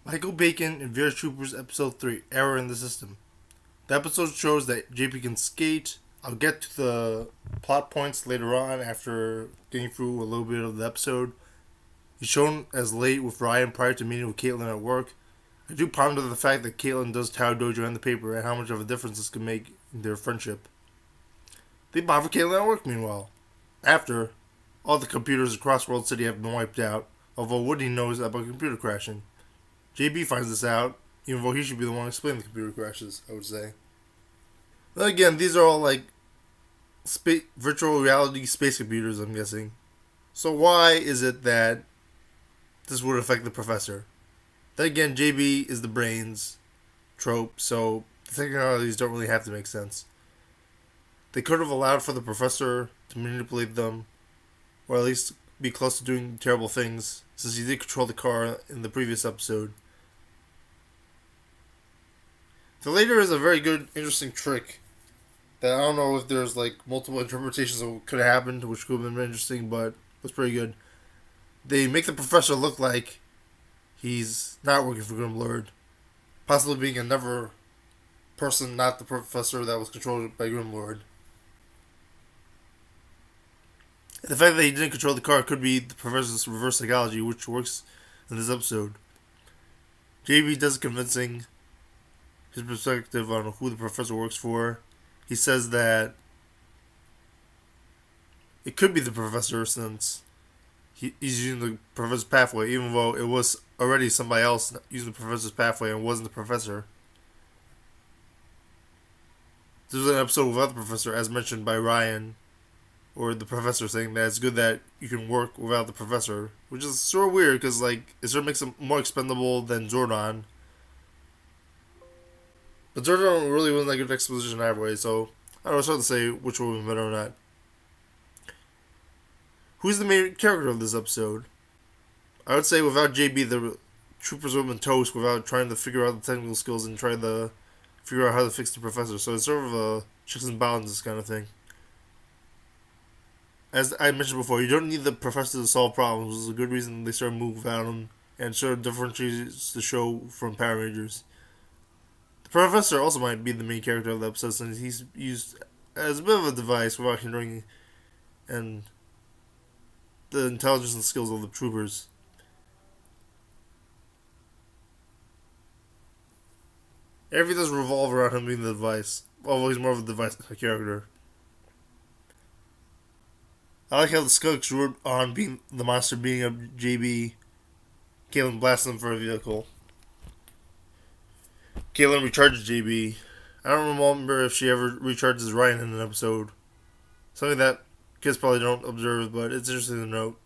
Michael Bacon in Vera Troopers Episode 3, Error in the System. The episode shows that JP can skate. I'll get to the plot points later on after getting through a little bit of the episode. He's shown as late with Ryan prior to meeting with Caitlin at work. I do ponder the fact that Caitlin does Tao Dojo and the paper and how much of a difference this can make in their friendship. They bond for Caitlin at work, meanwhile. After, all the computers across World City have been wiped out, although Woody knows about computer crashing. JB finds this out, even though he should be the one explaining the computer crashes, I would say. Then again, these are all like virtual reality space computers, I'm guessing. So why is it that this would affect the professor? Then again, JB is the brains trope, so the technologies don't really have to make sense. They could have allowed for the professor to manipulate them, or at least be close to doing terrible things, since he did control the car in the previous episode. The later is a very good, interesting trick that I don't know if there's like multiple interpretations of what could have happened, which could have been interesting, but was pretty good. They make the professor look like he's not working for Grimlord, possibly being another person, not the professor that was controlled by Grimlord. The fact that he didn't control the car could be the professor's reverse psychology, which works in this episode. JB does convincing his perspective on who the professor works for. He says that it could be the professor since he's using the professor's pathway, even though it was already somebody else using the professor's pathway and wasn't the professor. This was an episode without the professor, as mentioned by Ryan, or the professor saying that it's good that you can work without the professor, which is sort of weird because like it sort of makes him more expendable than Zordon. But Zordon really wasn't that good exposition either way, so I don't know, it's hard to say which one was better or not. Who's the main character of this episode? I would say without JB, the troopers would have been toast without trying to figure out the technical skills and trying to figure out how to fix the professor. So it's sort of a checks and balances kind of thing. As I mentioned before, you don't need the professor to solve problems, which is a good reason they started moving without him and sort of differentiates the show from Power Rangers. The professor also might be the main character of the episode since he's used as a bit of a device without hindering and the intelligence and skills of the troopers. Everything does revolve around him being the device, although he's more of a device character. I like how the skunks root on being the monster being a JB. Caitlin blasts them for a vehicle. Caitlin recharges JB. I don't remember if she ever recharges Ryan in an episode. Something that kids probably don't observe, but it's interesting to note.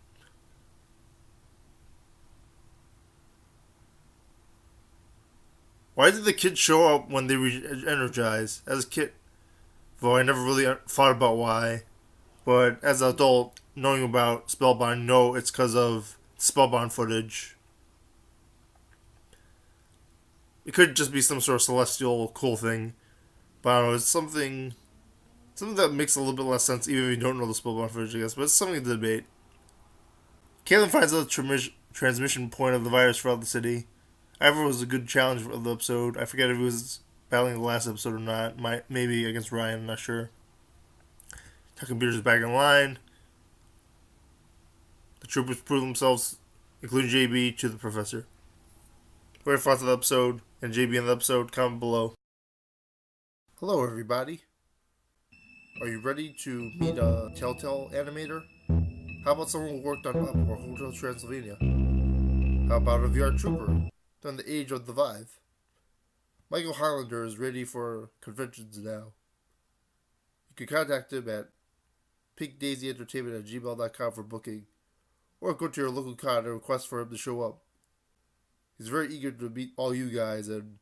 Why did the kids show up when they re-energize? As a kid, though I never really thought about why. But as an adult, knowing about Spellbound, no, it's because of Spellbound footage. It could just be some sort of celestial cool thing. But I don't know, it's something that makes a little bit less sense even if you don't know the Spellbound footage, I guess. But it's something to debate. Caitlin finds out the transmission point of the virus throughout the city. However, it was a good challenge of the episode. I forget if it was battling the last episode or not. Maybe against Ryan, I'm not sure. The computers back in line. The troopers prove themselves, including JB, to the professor. What are your thoughts of the episode and JB in the episode? Comment below. Hello, everybody. Are you ready to meet a Telltale animator? How about someone who worked on Up or Hotel Transylvania? How about a VR trooper during the age of the Vive? Michael Highlander is ready for conventions now. You can contact him at pinkdaisyentertainment@gmail.com for booking, or go to your local con and request for him to show up. He's very eager to meet all you guys and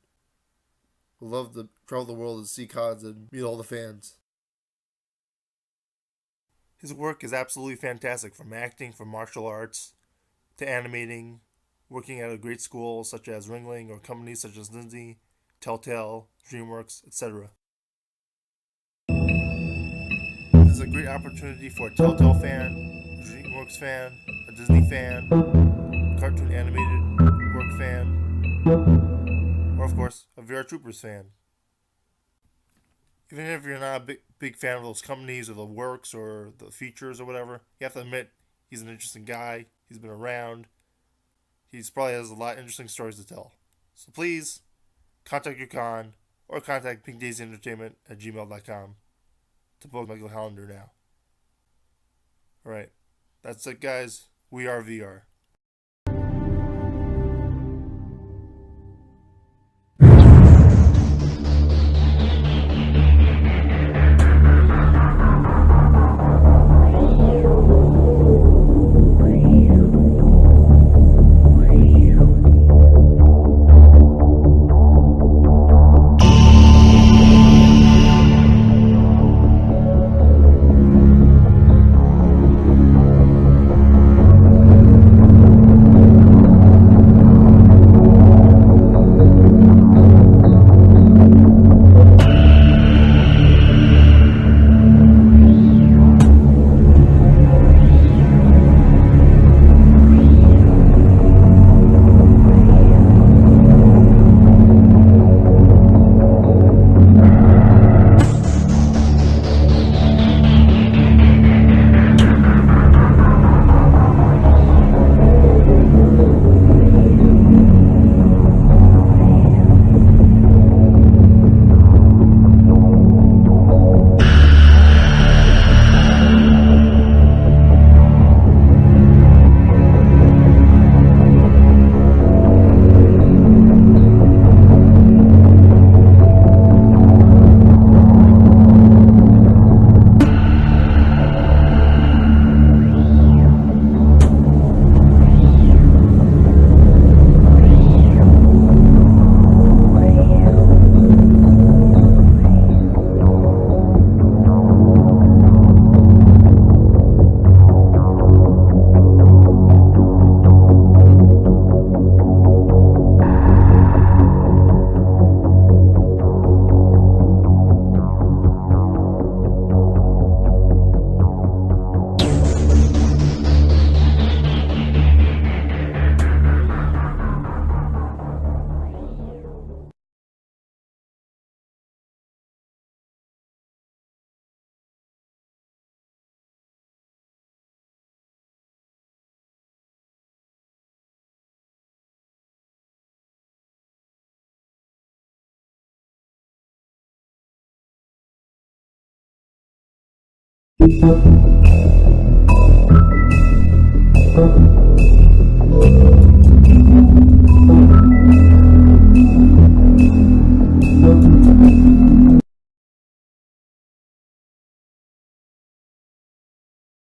would love to travel the world and see cons and meet all the fans. His work is absolutely fantastic, from acting, from martial arts, to animating, working at a great school such as Ringling or companies such as Disney, Telltale, DreamWorks, etc. This is a great opportunity for a Telltale fan, a DreamWorks fan, a Disney fan, cartoon animated work fan, Or, of course, a VR Troopers fan. Even if you're not a big fan of those companies or the works or the features or whatever, you have to admit he's an interesting guy. He's been around. He's probably has a lot of interesting stories to tell. So please contact your con or contact pinkdaisyentertainment@gmail.com to book my calendar now. Alright, that's it, guys. We are VR. Thank you.